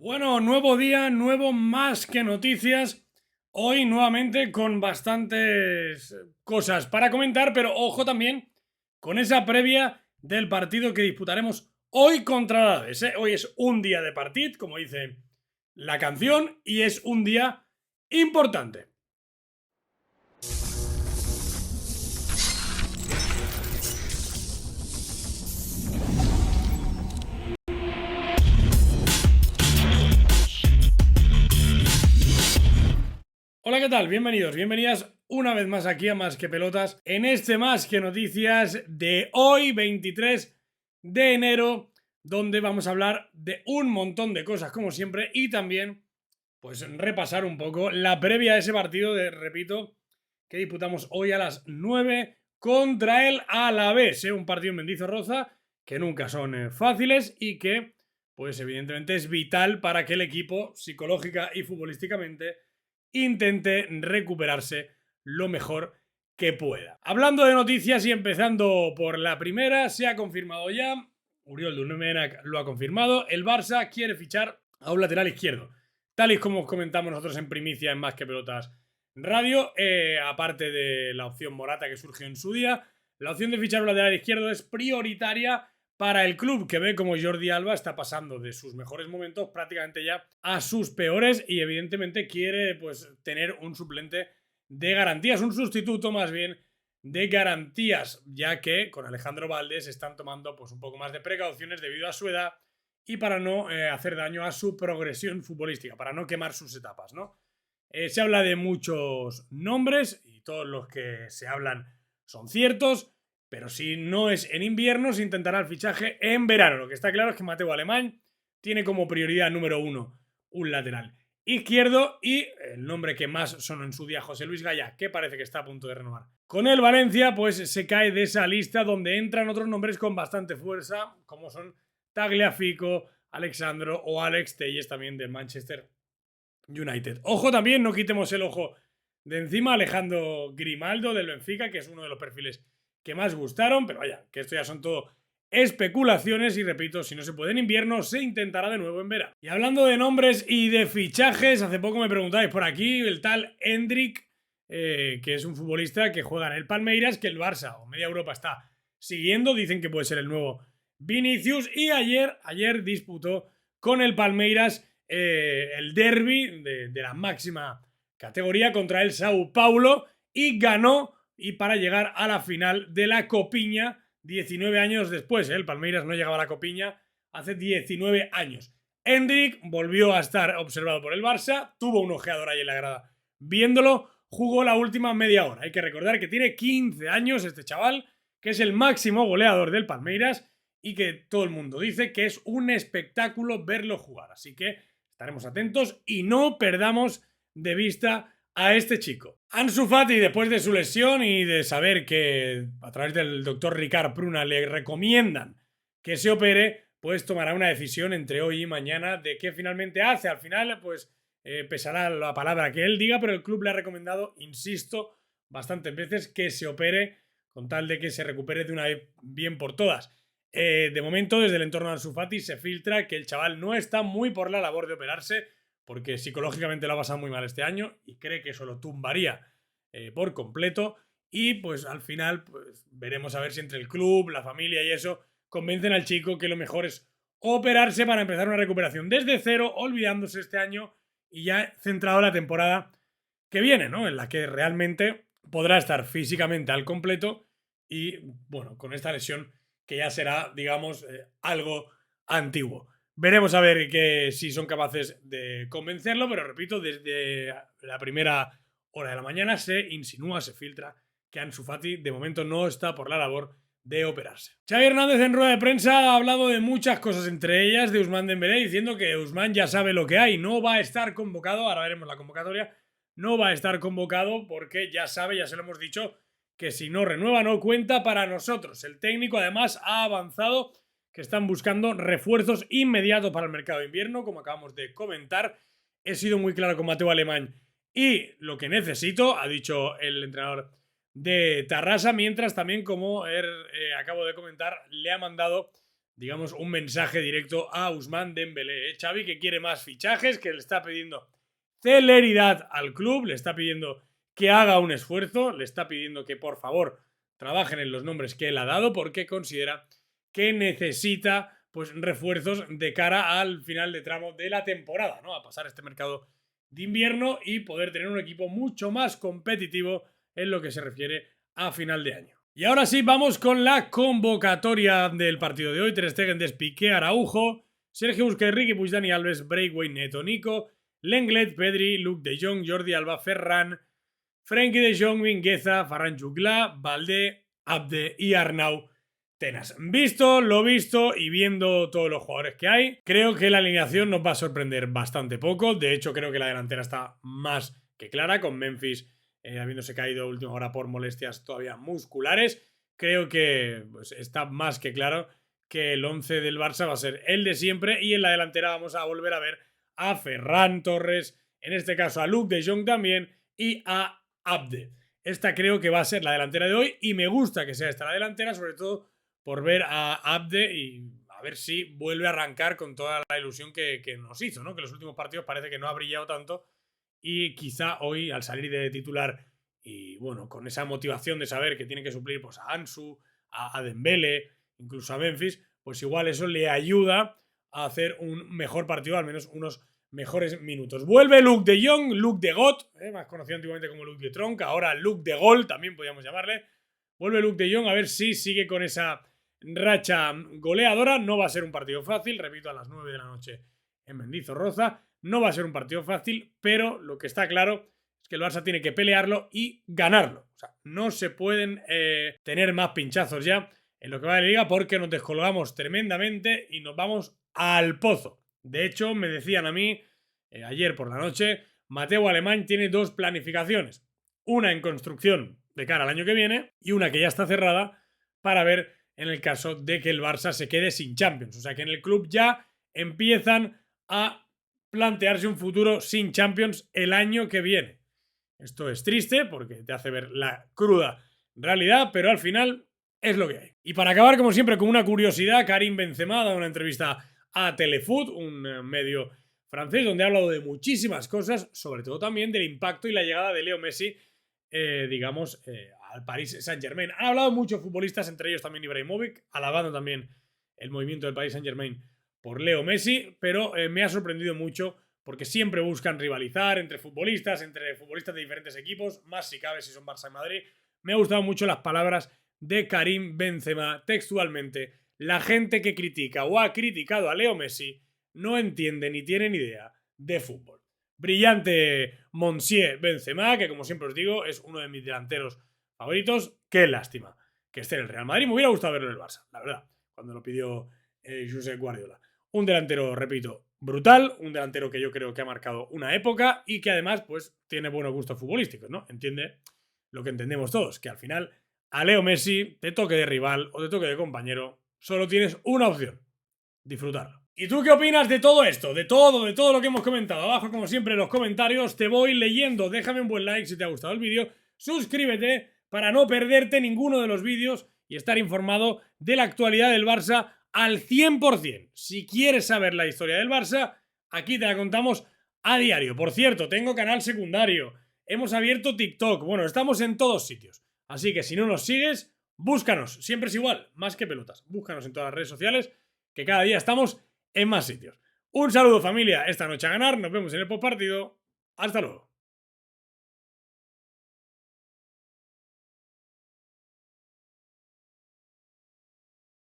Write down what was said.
Bueno, nuevo día, nuevo más que noticias. Hoy nuevamente con bastantes cosas para comentar, pero ojo también con esa previa del partido que disputaremos hoy contra el Alavés. Hoy es un día de partido, como dice la canción, y es un día importante. Hola, ¿qué tal? Bienvenidos, bienvenidas una vez más aquí a Más que Pelotas en este Más que Noticias de hoy, 23 de enero, donde vamos a hablar de un montón de cosas como siempre y también pues repasar un poco la previa de ese partido repito, que disputamos hoy a las 9 contra el Alavés, un partido en Mendizorroza que nunca son fáciles y que pues evidentemente es vital para que el equipo psicológica y futbolísticamente intente recuperarse lo mejor que pueda. Hablando de noticias y empezando por la primera, se ha confirmado ya, Uriol Dúmenac lo ha confirmado, el Barça quiere fichar a un lateral izquierdo. Tal y como os comentamos nosotros en primicia en Más que Pelotas Radio, aparte de la opción Morata que surgió en su día, la opción de fichar un lateral izquierdo es prioritaria para el club, que ve como Jordi Alba está pasando de sus mejores momentos prácticamente ya a sus peores y evidentemente quiere pues tener un suplente de garantías, un sustituto más bien de garantías, ya que con Alejandro Valdés están tomando pues un poco más de precauciones debido a su edad y para no hacer daño a su progresión futbolística, para no quemar sus etapas, ¿no? Se habla de muchos nombres y todos los que se hablan son ciertos, pero si no es en invierno, se intentará el fichaje en verano. Lo que está claro es que Mateo Alemán tiene como prioridad número uno un lateral izquierdo y el nombre que más sonó en su día, José Luis Gaya, que parece que está a punto de renovar. Con el Valencia, pues se cae de esa lista donde entran otros nombres con bastante fuerza, como son Tagliafico, Alexandro o Alex Telles también del Manchester United. Ojo también, no quitemos el ojo de encima, Alejandro Grimaldo del Benfica, que es uno de los perfiles que más gustaron, pero vaya, que esto ya son todo especulaciones y repito, si no se puede en invierno, se intentará de nuevo en verano. Y hablando de nombres y de fichajes, hace poco me preguntáis por aquí el tal Endrick, que es un futbolista que juega en el Palmeiras, que el Barça o media Europa está siguiendo, dicen que puede ser el nuevo Vinicius, y ayer disputó con el Palmeiras el derby de la máxima categoría contra el Sao Paulo y ganó y para llegar a la final de la Copiña 19 años después. El Palmeiras no llegaba a la Copiña hace 19 años. Endrick volvió a estar observado por el Barça, tuvo un ojeador ahí en la grada viéndolo, jugó la última media hora. Hay que recordar que tiene 15 años este chaval, que es el máximo goleador del Palmeiras y que todo el mundo dice que es un espectáculo verlo jugar. Así que estaremos atentos y no perdamos de vista a este chico. Ansu Fati, después de su lesión y de saber que a través del doctor Ricard Pruna le recomiendan que se opere, pues tomará una decisión entre hoy y mañana de qué finalmente hace. Al final, pues pesará la palabra que él diga, pero el club le ha recomendado, insisto, bastantes veces que se opere con tal de que se recupere de una vez bien por todas. De momento, desde el entorno de Ansu Fati se filtra que el chaval no está muy por la labor de operarse porque psicológicamente lo ha pasado muy mal este año y cree que eso lo tumbaría por completo y pues al final pues, veremos a ver si entre el club, la familia y eso convencen al chico que lo mejor es operarse para empezar una recuperación desde cero, olvidándose este año y ya centrado en la temporada que viene, ¿no? En la que realmente podrá estar físicamente al completo y bueno, con esta lesión que ya será, digamos, algo antiguo. Veremos a ver si son capaces de convencerlo, pero repito, desde la primera hora de la mañana se insinúa, se filtra que Ansu Fati de momento no está por la labor de operarse. Xavi Hernández en rueda de prensa ha hablado de muchas cosas, entre ellas de Ousmane Dembélé, diciendo que Ousmane ya sabe lo que hay, no va a estar convocado, ahora veremos la convocatoria, no va a estar convocado porque ya sabe, ya se lo hemos dicho, que si no renueva no cuenta para nosotros. El técnico además ha avanzado que están buscando refuerzos inmediatos para el mercado de invierno, como acabamos de comentar. He sido muy claro con Mateo Alemán y lo que necesito, ha dicho el entrenador de Tarrasa, mientras también, como acabo de comentar, le ha mandado digamos, un mensaje directo a Ousmane Dembélé. Xavi, que quiere más fichajes, que le está pidiendo celeridad al club, le está pidiendo que haga un esfuerzo, le está pidiendo que por favor trabajen en los nombres que él ha dado, porque considera que necesita pues refuerzos de cara al final de tramo de la temporada, ¿no? A pasar este mercado de invierno y poder tener un equipo mucho más competitivo en lo que se refiere a final de año. Y ahora sí, vamos con la convocatoria del partido de hoy. Ter Stegen, Dest, Piqué, Araujo, Sergio Busquets, Riqui Puig, Dani Alves, Braithwaite, Neto, Nico, Lenglet, Pedri, Luke de Jong, Jordi Alba, Ferran, Frenkie de Jong, Mingueza, Ferran Jugla, Valdé, Abde y Arnau Tenas. Visto lo visto y viendo todos los jugadores que hay, creo que la alineación nos va a sorprender bastante poco. De hecho, creo que la delantera está más que clara, con Memphis habiéndose caído a última hora por molestias todavía musculares. Creo que pues, está más que claro que el 11 del Barça va a ser el de siempre, y en la delantera vamos a volver a ver a Ferran Torres, en este caso a Luke de Jong también, y a Abde. Esta creo que va a ser la delantera de hoy, y me gusta que sea esta la delantera, sobre todo por ver a Abde y a ver si vuelve a arrancar con toda la ilusión que nos hizo, ¿no? Que los últimos partidos parece que no ha brillado tanto, y quizá hoy, al salir de titular y bueno, con esa motivación de saber que tiene que suplir pues, a Ansu, a Dembélé, incluso a Memphis, pues igual eso le ayuda a hacer un mejor partido, al menos unos mejores minutos. Vuelve Luke de Jong, Luke de God, más conocido antiguamente como Luke de Tronc, ahora Luke de Gol, también podríamos llamarle. Vuelve Luke de Jong, a ver si sigue con esa racha goleadora. No va a ser un partido fácil, repito, a las 9 de la noche en Mendizorroza. No va a ser un partido fácil, pero lo que está claro es que el Barça tiene que pelearlo y ganarlo. O sea, no se pueden tener más pinchazos ya en lo que va de la liga, porque nos descolgamos tremendamente y nos vamos al pozo. De hecho, me decían a mí ayer por la noche, Mateu Alemany tiene dos planificaciones. Una en construcción de cara al año que viene y una que ya está cerrada para ver en el caso de que el Barça se quede sin Champions. O sea que en el club ya empiezan a plantearse un futuro sin Champions el año que viene. Esto es triste porque te hace ver la cruda realidad, pero al final es lo que hay. Y para acabar, como siempre, con una curiosidad, Karim Benzema da una entrevista a Telefoot, un medio francés, donde ha hablado de muchísimas cosas, sobre todo también del impacto y la llegada de Leo Messi, al Paris Saint-Germain. Han hablado muchos futbolistas, entre ellos también Ibrahimovic, alabando también el movimiento del Paris Saint-Germain por Leo Messi, pero me ha sorprendido mucho porque siempre buscan rivalizar entre futbolistas de diferentes equipos, más si cabe si son Barça y Madrid. Me ha gustado mucho las palabras de Karim Benzema textualmente. La gente que critica o ha criticado a Leo Messi no entiende ni tiene ni idea de fútbol. Brillante Monsieur Benzema, que como siempre os digo, es uno de mis delanteros favoritos. Qué lástima que esté en el Real Madrid. Me hubiera gustado verlo en el Barça, la verdad, cuando lo pidió Josep Guardiola. Un delantero, repito, brutal, un delantero que yo creo que ha marcado una época y que además pues tiene buenos gustos futbolísticos, ¿no? Entiende lo que entendemos todos, que al final a Leo Messi, te toque de rival o te toque de compañero, solo tienes una opción: disfrutarlo. ¿Y tú qué opinas de todo esto? De todo lo que hemos comentado. Abajo, como siempre, en los comentarios te voy leyendo. Déjame un buen like si te ha gustado el vídeo. Suscríbete para no perderte ninguno de los vídeos y estar informado de la actualidad del Barça al 100%. Si quieres saber la historia del Barça, aquí te la contamos a diario. Por cierto, tengo canal secundario. Hemos abierto TikTok. Bueno, estamos en todos sitios. Así que si no nos sigues, búscanos. Siempre es igual, más que pelotas. Búscanos en todas las redes sociales, que cada día estamos en más sitios. Un saludo, familia. Esta noche a ganar. Nos vemos en el postpartido. Hasta luego.